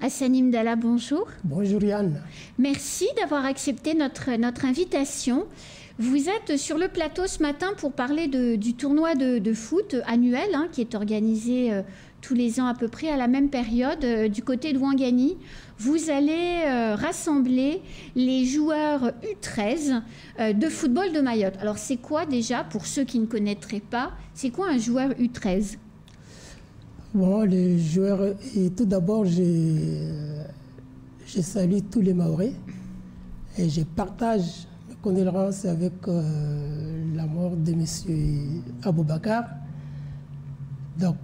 Hassanim Dalla, bonjour. Bonjour Yann. Merci d'avoir accepté notre invitation. Vous êtes sur le plateau ce matin pour parler du tournoi de foot annuel qui est organisé tous les ans à peu près à la même période du côté de Ouangani. Vous allez rassembler les joueurs U13 de football de Mayotte. Alors c'est quoi déjà, pour ceux qui ne connaîtraient pas, c'est quoi un joueur U13? Bon, les joueurs, et tout d'abord, je salue tous les Maoris et je partage mes condoléances avec la mort de M. Aboubakar. Donc,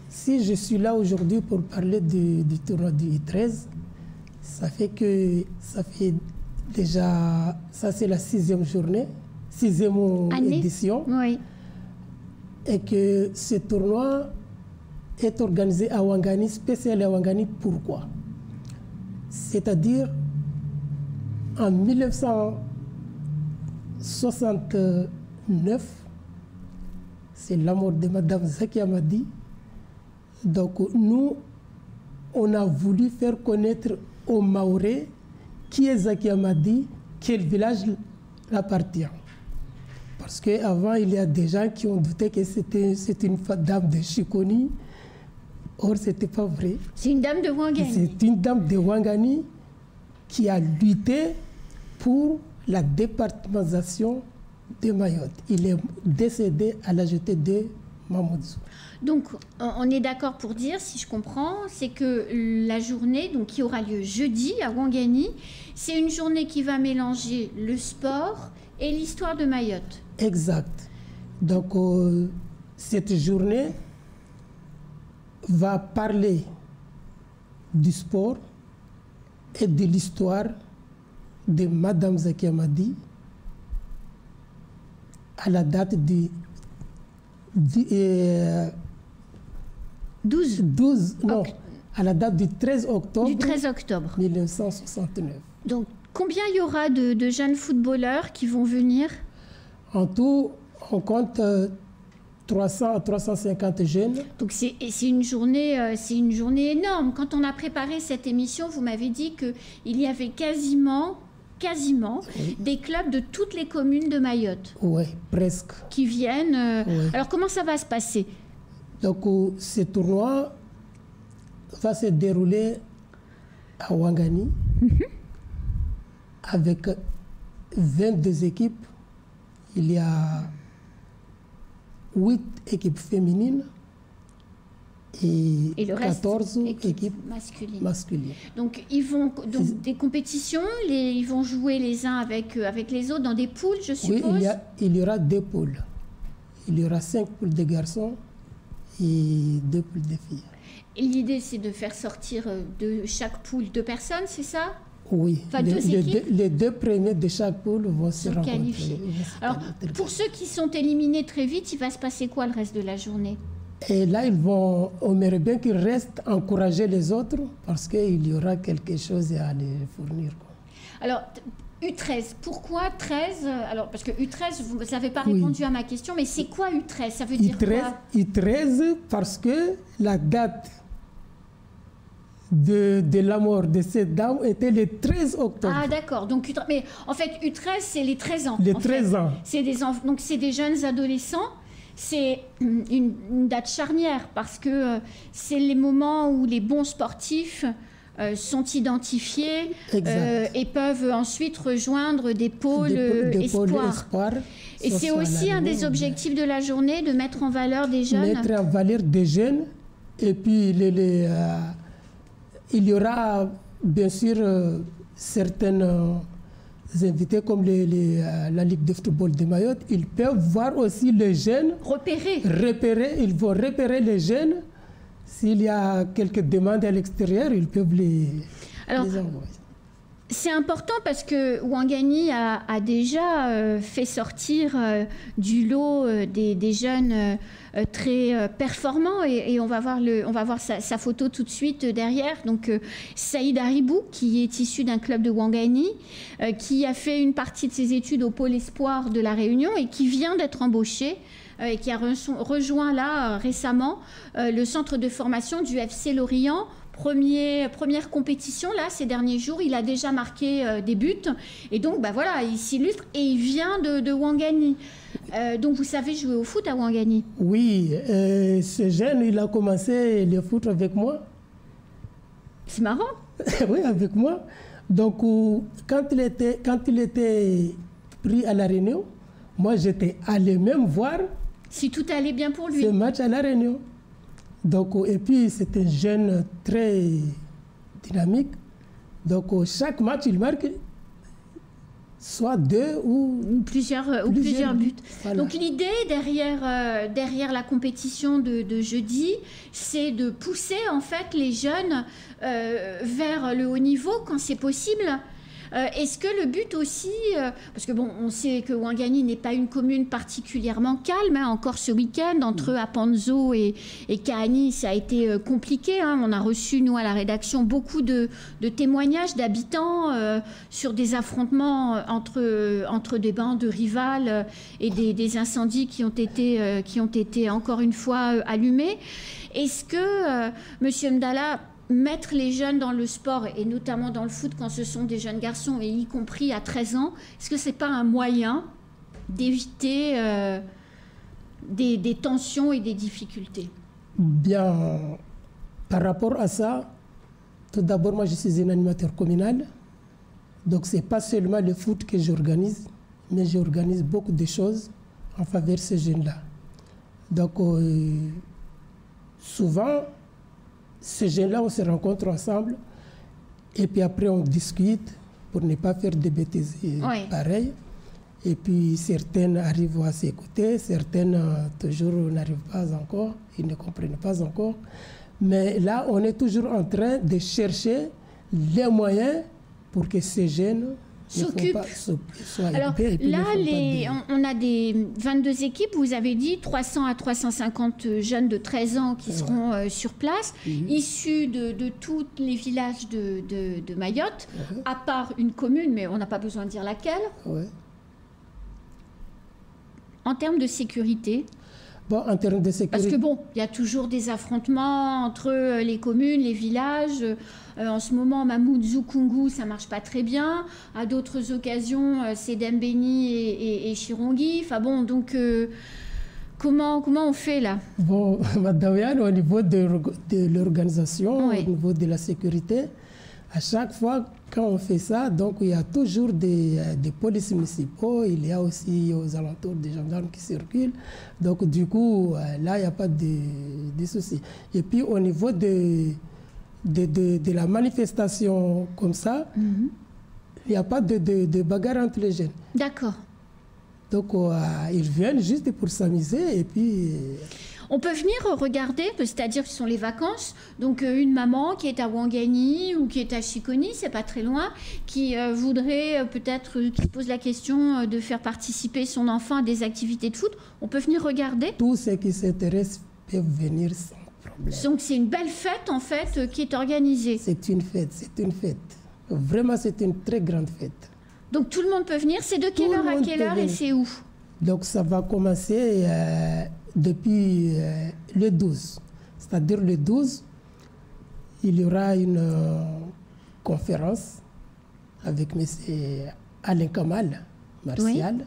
si je suis là aujourd'hui pour parler du tournoi du U13, ça fait déjà, ça c'est la 6e journée, 6e édition. Oui. Et que ce tournoi est organisé à Ouangani, spécial à Ouangani. Pourquoi? C'est-à-dire, en 1969, c'est la mort de Mme Zakia Madi. Donc, nous, on a voulu faire connaître aux Maoris qui est Zakia Madi, quel village l'appartient. Parce qu'avant, il y a des gens qui ont douté que c'était une dame de Chikoni. Or, ce n'était pas vrai. C'est une dame de Ouangani. C'est une dame de Ouangani qui a lutté pour la départementalisation de Mayotte. Il est décédé à la jetée de Mamoudzou. Donc, on est d'accord pour dire, si je comprends, c'est que la journée qui aura lieu jeudi à Ouangani, c'est une journée qui va mélanger le sport et l'histoire de Mayotte. Exact. Donc, cette journée va parler du sport et de l'histoire de Mme Zakia Madi à la date du 13 octobre, 1969. Donc, combien il y aura de jeunes footballeurs qui vont venir? En tout, on compte 300 à 350 jeunes. Donc c'est une journée énorme. Quand on a préparé cette émission, vous m'avez dit qu'il y avait quasiment oui, des clubs de toutes les communes de Mayotte. Oui, presque. Qui viennent. Oui. Alors comment ça va se passer? Donc ce tournoi va se dérouler à Ouangani avec 22 équipes. Il y a 8 équipes féminines et le 14 équipes masculines. Donc, des compétitions, ils vont jouer les uns avec les autres dans des poules, je suppose? Oui, il y aura 2 poules. Il y aura 5 poules de garçons et 2 poules de filles. Et l'idée, c'est de faire sortir de chaque poule 2 personnes, c'est ça? Oui, enfin, les 2 premiers de chaque poule vont se rencontrer. Alors, pour ceux qui sont éliminés très vite, il va se passer quoi le reste de la journée? Et là, on aimerait bien qu'ils restent, encourager les autres, parce qu'il y aura quelque chose à les fournir. Alors, U13, pourquoi 13? Alors, parce que U13, vous n'avez pas répondu à ma question, mais c'est quoi U13? Ça veut dire quoi? U13, parce que la date de la mort de cette dame était le 13 octobre. Ah d'accord, donc mais en fait U13 c'est les 13 ans. Les 13 ans. Donc c'est des jeunes adolescents, c'est une date charnière parce que c'est les moments où les bons sportifs sont identifiés et peuvent ensuite rejoindre des pôles espoirs. Et c'est aussi un des objectifs de la journée, de mettre en valeur des jeunes. Mettre en valeur des jeunes et puis il y aura bien sûr certaines invités comme la Ligue de football de Mayotte. Ils peuvent voir aussi les jeunes. Ils vont repérer les jeunes. S'il y a quelques demandes à l'extérieur, ils peuvent les envoyer. C'est important parce que Ouangani a déjà fait sortir du lot des jeunes très performants et on va voir sa photo tout de suite derrière. Donc Saïd Haribou, qui est issu d'un club de Ouangani, qui a fait une partie de ses études au pôle espoir de la Réunion et qui vient d'être embauché et qui a rejoint là récemment le centre de formation du FC Lorient première compétition, là, ces derniers jours. Il a déjà marqué des buts. Et donc, bah, voilà, il s'illustre. Et il vient de Ouangani. Donc, vous savez jouer au foot à Ouangani? Oui, ce jeune, il a commencé le foot avec moi. C'est marrant. Oui, avec moi. Donc, quand il était pris à La Réunion, moi, j'étais allé même voir si tout allait bien pour lui. Ce match à La Réunion. Donc, et puis, c'est un jeune très dynamique. Donc, chaque match, il marque soit 2 ou plusieurs buts. Voilà. Donc, l'idée derrière la compétition de jeudi, c'est de pousser en fait les jeunes vers le haut niveau quand c'est possible. Est-ce que le but aussi, parce que bon, on sait que Ouangani n'est pas une commune particulièrement calme, hein, encore ce week-end, entre Apanzo et Kaani, ça a été compliqué. Hein. On a reçu, nous, à la rédaction, beaucoup de témoignages d'habitants sur des affrontements entre des bandes rivales et des incendies qui ont été encore une fois allumés. Est-ce que, Monsieur Mdala, mettre les jeunes dans le sport, et notamment dans le foot quand ce sont des jeunes garçons, et y compris à 13 ans, est-ce que ce n'est pas un moyen d'éviter des tensions et des difficultés? Bien, par rapport à ça, tout d'abord, moi je suis un animateur communal, donc ce n'est pas seulement le foot que j'organise, mais j'organise beaucoup de choses en faveur de ces jeunes-là. Donc, souvent, ces jeunes-là, on se rencontre ensemble et puis après on discute pour ne pas faire des bêtises pareilles. Et puis certaines arrivent à s'écouter, certaines toujours n'arrivent pas encore, ils ne comprennent pas encore. Mais là, on est toujours en train de chercher les moyens pour que ces jeunes s'occupent. Alors là, on a des 22 équipes, vous avez dit 300 à 350 jeunes de 13 ans qui seront sur place, issus de tous les villages de Mayotte, à part une commune, mais on n'a pas besoin de dire laquelle. En termes de sécurité, en termes de sécurité. Parce que bon, il y a toujours des affrontements entre les communes, les villages. En ce moment, Mahmoud Zoukoungou, ça marche pas très bien. À d'autres occasions, c'est Dembéni et Chirongi. Enfin bon, donc comment on fait là? Bon, Madame Yann, au niveau de l'organisation, au niveau de la sécurité, à chaque fois quand on fait ça, donc il y a toujours des policiers municipaux, il y a aussi aux alentours des gendarmes qui circulent. Donc du coup, là, il n'y a pas de soucis. Et puis au niveau de la manifestation comme ça, il n'y a pas de bagarre entre les jeunes. D'accord. Donc ils viennent juste pour s'amuser et puis... On peut venir regarder, c'est-à-dire que ce sont les vacances, donc une maman qui est à Ouangani ou qui est à Chiconi, c'est pas très loin, qui voudrait peut-être, qui se pose la question de faire participer son enfant à des activités de foot, on peut venir regarder? Tous ceux qui s'intéressent peuvent venir sans problème. Donc c'est une belle fête en fait qui est organisée. C'est une fête, c'est une fête. Vraiment c'est une très grande fête. Donc tout le monde peut venir, c'est de quelle heure à quelle heure et c'est où? Donc ça va commencer depuis le 12. C'est-à-dire le 12, il y aura une conférence avec M. Alain Kamal, Martial.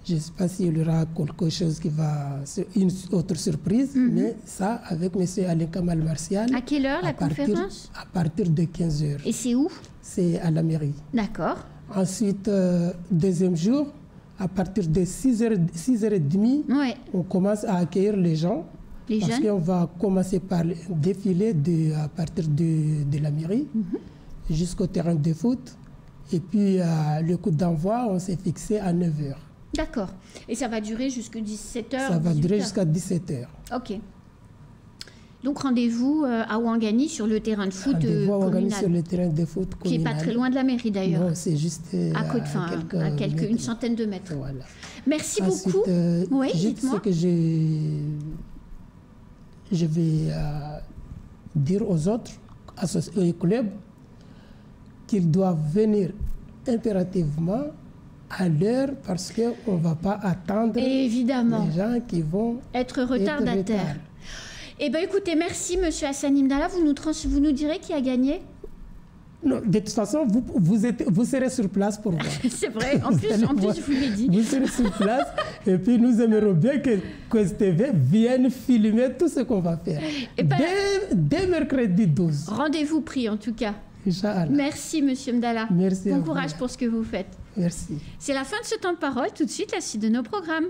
Je ne sais pas s'il y aura quelque chose qui va... une autre surprise, mais ça avec M. Alain Kamal Martial. À quelle heure la conférence? À partir de 15h. Et c'est où? C'est à la mairie. D'accord. Ensuite, deuxième jour, à partir de 6h30, on commence à accueillir les gens. Parce qu'on va commencer par défiler à partir de la mairie jusqu'au terrain de foot. Et puis, le coup d'envoi, on s'est fixé à 9h. D'accord. Et ça va durer jusqu'à 17h? Ça va durer jusqu'à 17h. Ok. Donc rendez-vous à Ouangani sur le terrain de foot communal. Ouangani sur le terrain de foot communal. Qui n'est pas très loin de la mairie d'ailleurs. Non, c'est juste à une centaine de mètres. Voilà. Merci beaucoup. Oui, dites-moi. Ce que je vais dire aux autres, aux clubs, qu'ils doivent venir impérativement à l'heure parce qu'on ne va pas attendre évidemment les gens qui vont être retardataires. Eh bien, écoutez, merci, monsieur Hassani Mdala. Vous nous direz qui a gagné? Non, de toute façon, vous serez sur place pour voir. C'est vrai, en plus, je vous l'ai dit. Vous serez sur place et puis nous aimerons bien que TV vienne filmer tout ce qu'on va faire. Dès mercredi 12. Rendez-vous pris, en tout cas. Inch'Allah. Merci, monsieur Mdala. Merci. Bon courage pour ce que vous faites. Merci. C'est la fin de ce temps de parole. Tout de suite, la suite de nos programmes.